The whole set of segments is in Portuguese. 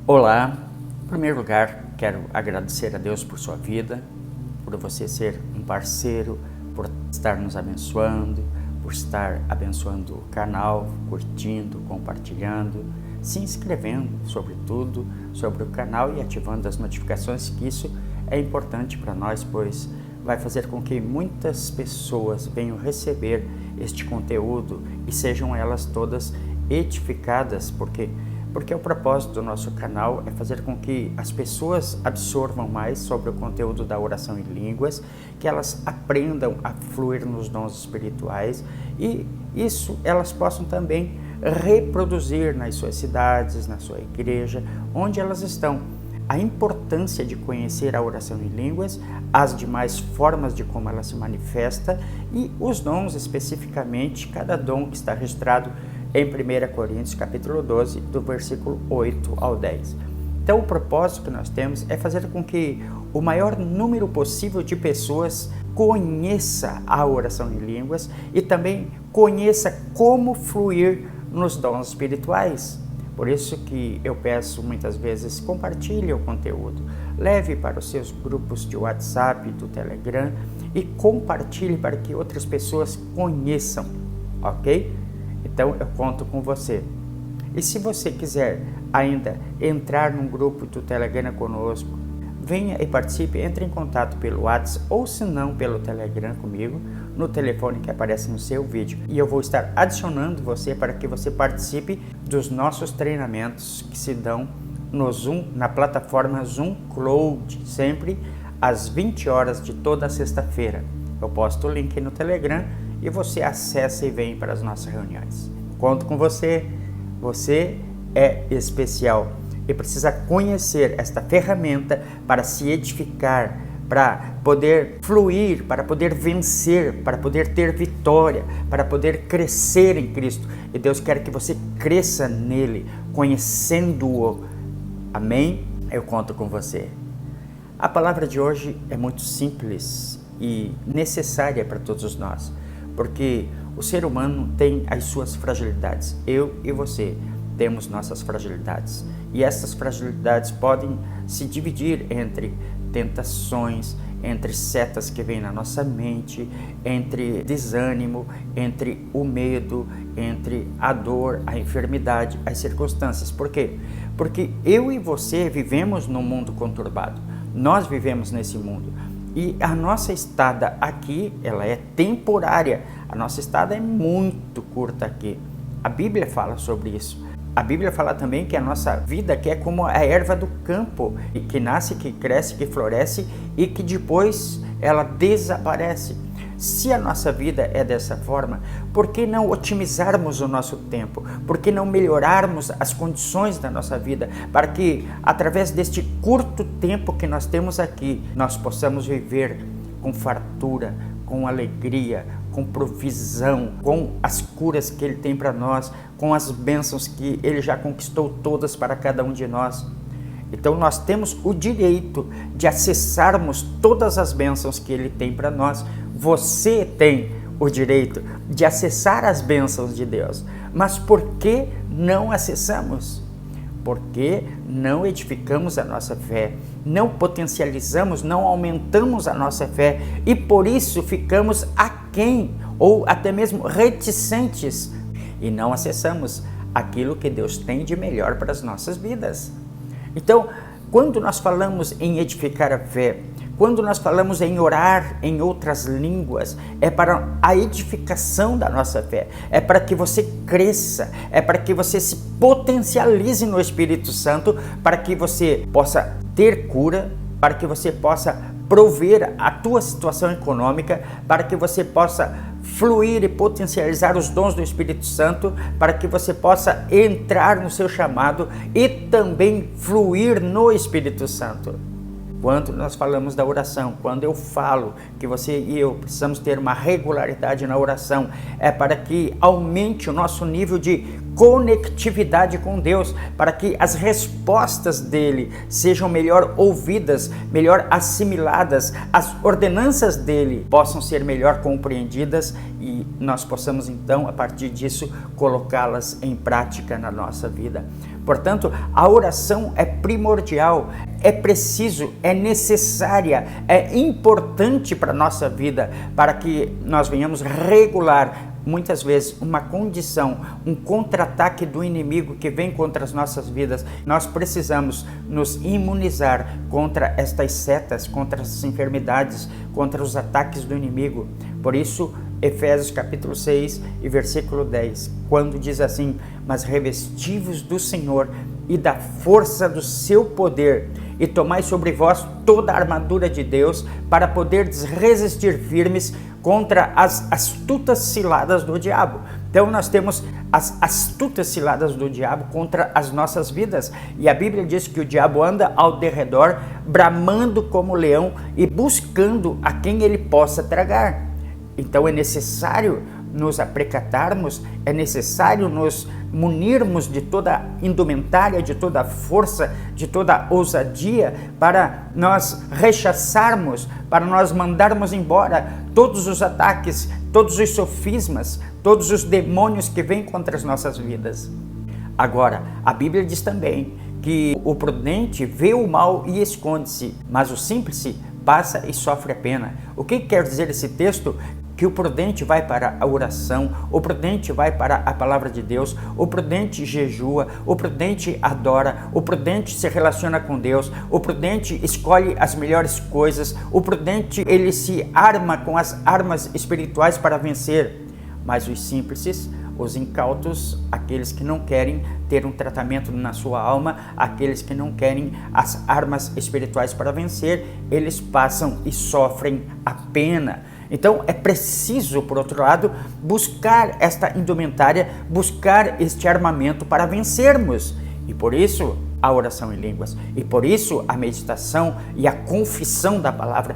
Olá, em primeiro lugar quero agradecer a Deus por sua vida, por você ser um parceiro, por estar nos abençoando, por estar abençoando o canal, curtindo, compartilhando, se inscrevendo sobretudo sobre o canal e ativando as notificações, que isso é importante para nós, pois vai fazer com que muitas pessoas venham receber este conteúdo e sejam elas todas edificadas, porque o propósito do nosso canal é fazer com que as pessoas absorvam mais sobre o conteúdo da oração em línguas, que elas aprendam a fluir nos dons espirituais e isso elas possam também reproduzir nas suas cidades, na sua igreja, onde elas estão. A importância de conhecer a oração em línguas, as demais formas de como ela se manifesta e os dons especificamente, cada dom que está registrado em 1 Coríntios capítulo 12, do versículo 8 ao 10. Então o propósito que nós temos é fazer com que o maior número possível de pessoas conheça a oração em línguas e também conheça como fluir nos dons espirituais. Por isso que eu peço muitas vezes, compartilhe o conteúdo, leve para os seus grupos de WhatsApp, do Telegram e compartilhe para que outras pessoas conheçam, ok? Então eu conto com você. E se você quiser ainda entrar num grupo do Telegram conosco, venha e participe, entre em contato pelo WhatsApp ou se não pelo Telegram comigo, no telefone que aparece no seu vídeo. E eu vou estar adicionando você para que você participe dos nossos treinamentos que se dão no Zoom, na plataforma Zoom Cloud, sempre às 20 horas de toda sexta-feira. Eu posto o link no Telegram e você acessa e vem para as nossas reuniões. Conto com você, você é especial e precisa conhecer esta ferramenta para se edificar, para poder fluir, para poder vencer, para poder ter vitória, para poder crescer em Cristo. E Deus quer que você cresça nele, conhecendo-o. Amém? Eu conto com você. A palavra de hoje é muito simples e necessária para todos nós, porque o ser humano tem as suas fragilidades. Eu e você temos nossas fragilidades. E essas fragilidades podem se dividir entre tentações, entre setas que vêm na nossa mente, entre desânimo, entre o medo, entre a dor, a enfermidade, as circunstâncias. Por quê? Porque eu e você vivemos num mundo conturbado. Nós vivemos nesse mundo. E a nossa estada aqui, ela é temporária. A nossa estada é muito curta aqui. A Bíblia fala sobre isso. A Bíblia fala também que a nossa vida aqui é como a erva do campo, que nasce, que cresce, que floresce e que depois ela desaparece. Se a nossa vida é dessa forma, por que não otimizarmos o nosso tempo? Por que não melhorarmos as condições da nossa vida para que, através deste curto tempo que nós temos aqui, nós possamos viver com fartura, com alegria, com provisão, com as curas que Ele tem para nós, com as bênçãos que Ele já conquistou todas para cada um de nós. Então nós temos o direito de acessarmos todas as bênçãos que Ele tem para nós. Você tem o direito de acessar as bênçãos de Deus. Mas por que não acessamos? Porque não edificamos a nossa fé, não potencializamos, não aumentamos a nossa fé e por isso ficamos aquém ou até mesmo reticentes e não acessamos aquilo que Deus tem de melhor para as nossas vidas. Então, quando nós falamos em edificar a fé, quando nós falamos em orar em outras línguas, é para a edificação da nossa fé, é para que você cresça, é para que você se potencialize no Espírito Santo, para que você possa ter cura, para que você possa prover a tua situação econômica, para que você possa fluir e potencializar os dons do Espírito Santo, para que você possa entrar no seu chamado e também fluir no Espírito Santo. Quando nós falamos da oração, quando eu falo que você e eu precisamos ter uma regularidade na oração, é para que aumente o nosso nível de conectividade com Deus, para que as respostas dele sejam melhor ouvidas, melhor assimiladas, as ordenanças dele possam ser melhor compreendidas e nós possamos então, a partir disso, colocá-las em prática na nossa vida. Portanto, a oração é primordial, é preciso, é necessária, é importante para a nossa vida, para que nós venhamos regular muitas vezes uma condição, um contra-ataque do inimigo que vem contra as nossas vidas. Nós precisamos nos imunizar contra estas setas, contra as enfermidades, contra os ataques do inimigo. Por isso, Efésios capítulo 6 e versículo 10, quando diz assim: mas revesti-vos do Senhor e da força do seu poder, e tomai sobre vós toda a armadura de Deus, para poderdes resistir firmes contra as astutas ciladas do diabo. Então nós temos as astutas ciladas do diabo contra as nossas vidas. E a Bíblia diz que o diabo anda ao derredor, bramando como leão e buscando a quem ele possa tragar. Então é necessário nos aprecatarmos, é necessário nos munirmos de toda a indumentária, de toda a força, de toda a ousadia, para nós rechaçarmos, para nós mandarmos embora todos os ataques, todos os sofismas, todos os demônios que vêm contra as nossas vidas. Agora, a Bíblia diz também que o prudente vê o mal e esconde-se, mas o simples passa e sofre a pena. O que quer dizer esse texto? Que o prudente vai para a oração, o prudente vai para a palavra de Deus, o prudente jejua, o prudente adora, o prudente se relaciona com Deus, o prudente escolhe as melhores coisas, o prudente ele se arma com as armas espirituais para vencer. Mas os simples, os incautos, aqueles que não querem ter um tratamento na sua alma, aqueles que não querem as armas espirituais para vencer, eles passam e sofrem a pena. Então é preciso, por outro lado, buscar esta indumentária, buscar este armamento para vencermos. E por isso a oração em línguas, e por isso a meditação e a confissão da palavra.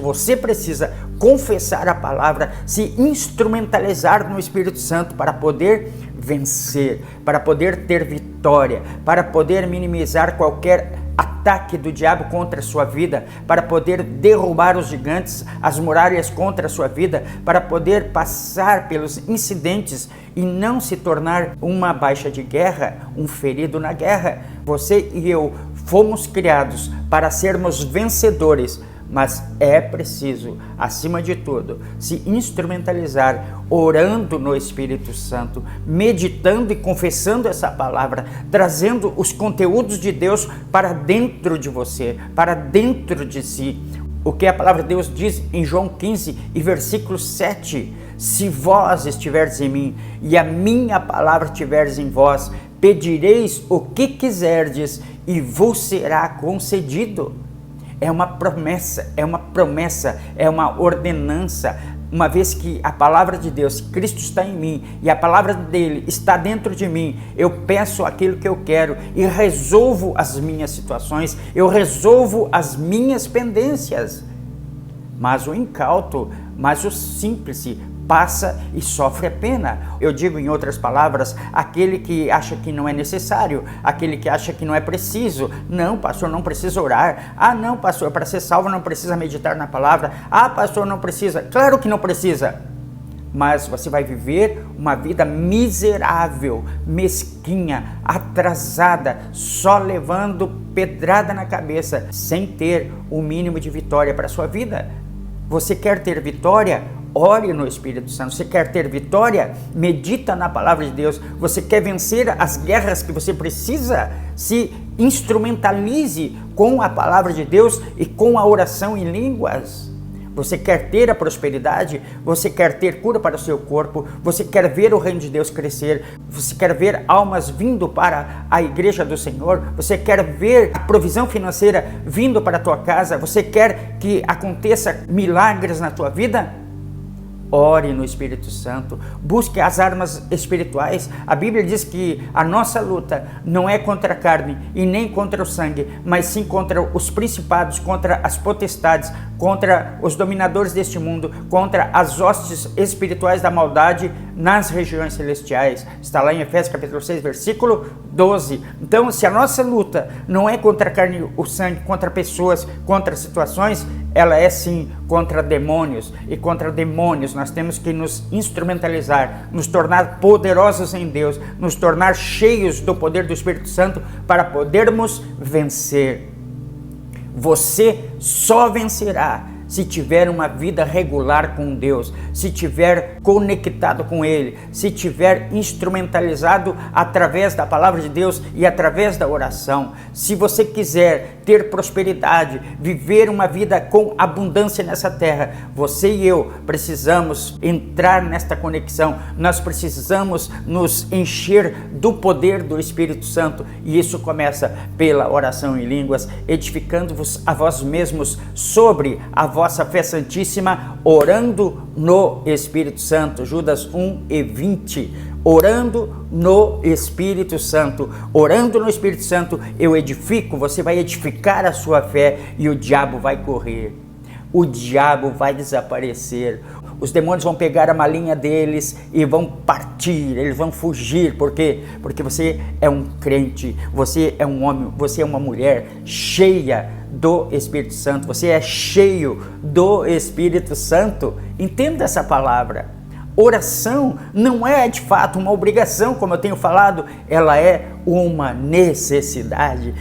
Você precisa confessar a palavra, se instrumentalizar no Espírito Santo para poder vencer, para poder ter vitória, para poder minimizar qualquer ataque do diabo contra a sua vida, para poder derrubar os gigantes, as muralhas contra a sua vida, para poder passar pelos incidentes e não se tornar uma baixa de guerra, um ferido na guerra. Você e eu fomos criados para sermos vencedores, mas é preciso, acima de tudo, se instrumentalizar, orando no Espírito Santo, meditando e confessando essa palavra, trazendo os conteúdos de Deus para dentro de você, para dentro de si. O que a palavra de Deus diz em João 15 e versículo 7, se vós estiverdes em mim e a minha palavra estiveres em vós, pedireis o que quiserdes e vos será concedido. É uma promessa, é uma ordenança. Uma vez que a palavra de Deus, Cristo está em mim e a palavra dele está dentro de mim, eu peço aquilo que eu quero e resolvo as minhas situações, eu resolvo as minhas pendências. Mas o incauto, mas o simples passa e sofre a pena. Eu digo em outras palavras, aquele que acha que não é necessário, aquele que acha que não é preciso. Não, pastor, não precisa orar. Ah, não, pastor, para ser salvo não precisa meditar na palavra. Ah, pastor, não precisa. Claro que não precisa. Mas você vai viver uma vida miserável, mesquinha, atrasada, só levando pedrada na cabeça, sem ter o mínimo de vitória para a sua vida. Você quer ter vitória? Ore no Espírito Santo. Você quer ter vitória? Medita na palavra de Deus. Você quer vencer as guerras que você precisa? Se instrumentalize com a palavra de Deus e com a oração em línguas. Você quer ter a prosperidade? Você quer ter cura para o seu corpo? Você quer ver o reino de Deus crescer? Você quer ver almas vindo para a igreja do Senhor? Você quer ver a provisão financeira vindo para a tua casa? Você quer que aconteça milagres na tua vida? Ore no Espírito Santo, busque as armas espirituais. A Bíblia diz que a nossa luta não é contra a carne e nem contra o sangue, mas sim contra os principados, contra as potestades, contra os dominadores deste mundo, contra as hostes espirituais da maldade nas regiões celestiais. Está lá em Efésios capítulo 6, versículo 12. Então, se a nossa luta não é contra a carne e o sangue, contra pessoas, contra situações, ela é sim contra demônios. E contra demônios nós temos que nos instrumentalizar, nos tornar poderosos em Deus, nos tornar cheios do poder do Espírito Santo para podermos vencer. Você só vencerá se tiver uma vida regular com Deus, se tiver conectado com Ele, se tiver instrumentalizado através da palavra de Deus e através da oração. Se você quiser ter prosperidade, viver uma vida com abundância nessa terra, você e eu precisamos entrar nesta conexão, nós precisamos nos encher do poder do Espírito Santo, e isso começa pela oração em línguas, edificando-vos a vós mesmos sobre a vossa fé santíssima, orando no Espírito Santo. Judas 1:20. Orando no Espírito Santo. Orando no Espírito Santo, eu edifico, você vai edificar a sua fé e o diabo vai correr. O diabo vai desaparecer. Os demônios vão pegar a malinha deles e vão partir, eles vão fugir. Por quê? Porque você é um crente, você é um homem, você é uma mulher cheia do Espírito Santo, você é cheio do Espírito Santo. Entenda essa palavra. Oração não é de fato uma obrigação, como eu tenho falado, ela é uma necessidade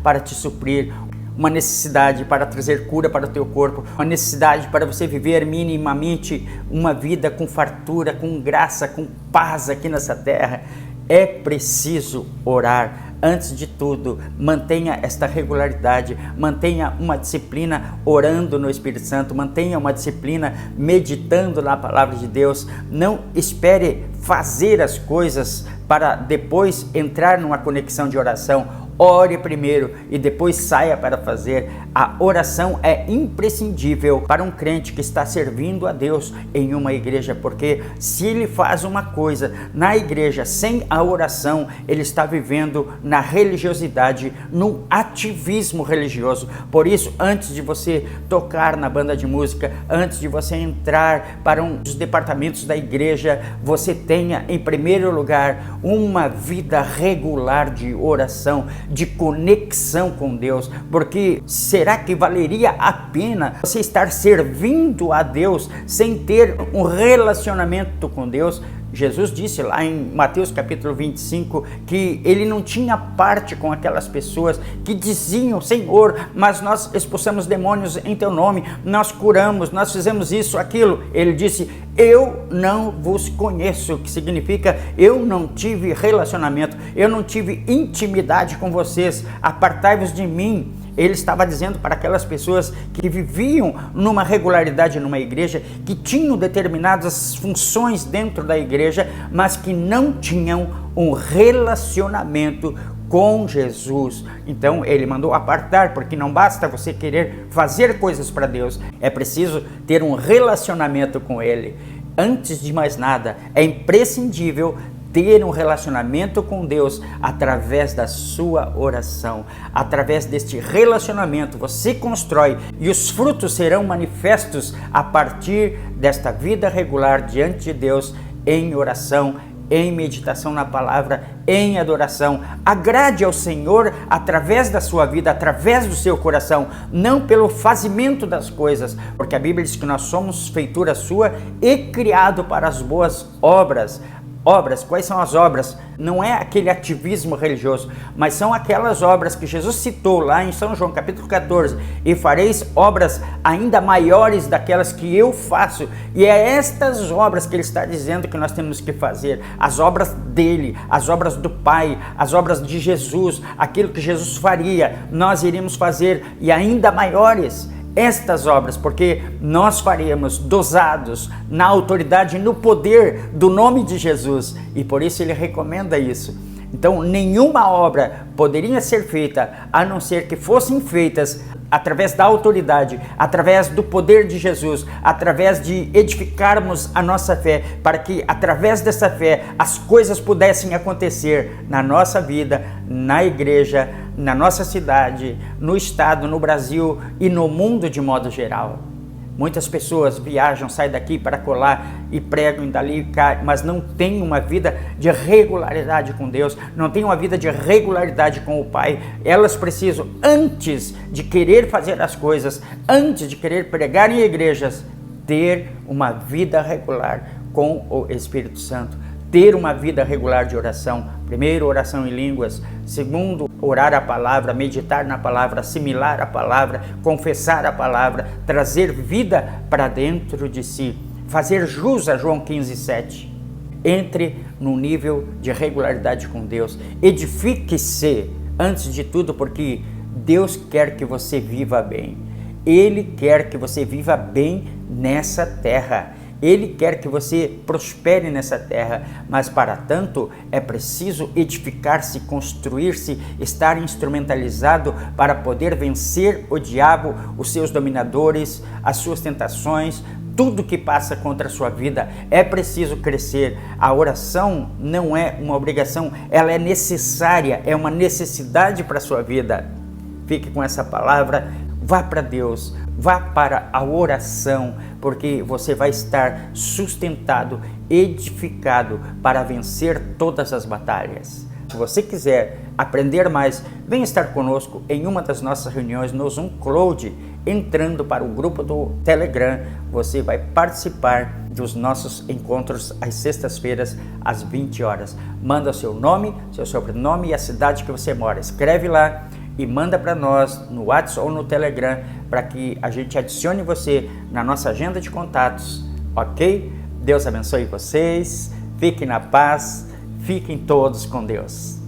para te suprir, uma necessidade para trazer cura para o teu corpo, uma necessidade para você viver minimamente uma vida com fartura, com graça, com paz aqui nessa terra. É preciso orar. Antes de tudo, mantenha esta regularidade, mantenha uma disciplina orando no Espírito Santo, mantenha uma disciplina meditando na palavra de Deus. Não espere fazer as coisas para depois entrar numa conexão de oração. Ore primeiro e depois saia para fazer. A oração é imprescindível para um crente que está servindo a Deus em uma igreja, porque se ele faz uma coisa na igreja sem a oração, ele está vivendo na religiosidade, no ativismo religioso. Por isso, antes de você tocar na banda de música, antes de você entrar para um dos departamentos da igreja, você tenha em primeiro lugar uma vida regular de oração, de conexão com Deus, porque será que valeria a pena você estar servindo a Deus sem ter um relacionamento com Deus? Jesus disse lá em Mateus capítulo 25 que ele não tinha parte com aquelas pessoas que diziam: Senhor, mas nós expulsamos demônios em teu nome, nós curamos, nós fizemos isso, aquilo. Ele disse: eu não vos conheço, que significa eu não tive relacionamento, eu não tive intimidade com vocês, apartai-vos de mim. Ele estava dizendo para aquelas pessoas que viviam numa regularidade numa igreja, que tinham determinadas funções dentro da igreja, mas que não tinham um relacionamento com Jesus. Então ele mandou apartar, porque não basta você querer fazer coisas para Deus, é preciso ter um relacionamento com Ele. Antes de mais nada, é imprescindível ter um relacionamento com Deus através da sua oração. Através deste relacionamento você constrói, e os frutos serão manifestos a partir desta vida regular diante de Deus, em oração, em meditação na palavra, em adoração. Agrade ao Senhor através da sua vida, através do seu coração, não pelo fazimento das coisas, porque a Bíblia diz que nós somos feitura sua e criado para as boas obras. Obras, quais são as obras? Não é aquele ativismo religioso, mas são aquelas obras que Jesus citou lá em São João capítulo 14, e fareis obras ainda maiores daquelas que eu faço. E é estas obras que ele está dizendo que nós temos que fazer, as obras dele, as obras do Pai, as obras de Jesus, aquilo que Jesus faria, nós iríamos fazer, e ainda maiores. Estas obras, porque nós faremos dosados na autoridade e no poder do nome de Jesus, e por isso ele recomenda isso. Então nenhuma obra poderia ser feita a não ser que fossem feitas através da autoridade, através do poder de Jesus, através de edificarmos a nossa fé, para que através dessa fé as coisas pudessem acontecer na nossa vida, na igreja, na nossa cidade, no estado, no Brasil e no mundo de modo geral. Muitas pessoas viajam, saem daqui para colar e pregam e dali cai, mas não tem uma vida de regularidade com Deus, não tem uma vida de regularidade com o Pai. Elas precisam, antes de querer fazer as coisas, antes de querer pregar em igrejas, ter uma vida regular com o Espírito Santo, ter uma vida regular de oração. Primeiro, oração em línguas. Segundo, orar a palavra, meditar na palavra, assimilar a palavra, confessar a palavra, trazer vida para dentro de si, fazer jus a João 15:7. Entre no nível de regularidade com Deus. Edifique-se antes de tudo, porque Deus quer que você viva bem. Ele quer que você viva bem nessa terra. Ele quer que você prospere nessa terra, mas para tanto é preciso edificar-se, construir-se, estar instrumentalizado para poder vencer o diabo, os seus dominadores, as suas tentações, tudo que passa contra a sua vida. É preciso crescer. A oração não é uma obrigação, ela é necessária, é uma necessidade para a sua vida. Fique com essa palavra, vá para Deus, vá para a oração, porque você vai estar sustentado, edificado para vencer todas as batalhas. Se você quiser aprender mais, venha estar conosco em uma das nossas reuniões no Zoom Cloud. Entrando para o grupo do Telegram, você vai participar dos nossos encontros às sextas-feiras, às 20 horas. Manda seu nome, seu sobrenome e a cidade que você mora. Escreve lá e manda para nós no WhatsApp ou no Telegram, para que a gente adicione você na nossa agenda de contatos, ok? Deus abençoe vocês, fiquem na paz, fiquem todos com Deus.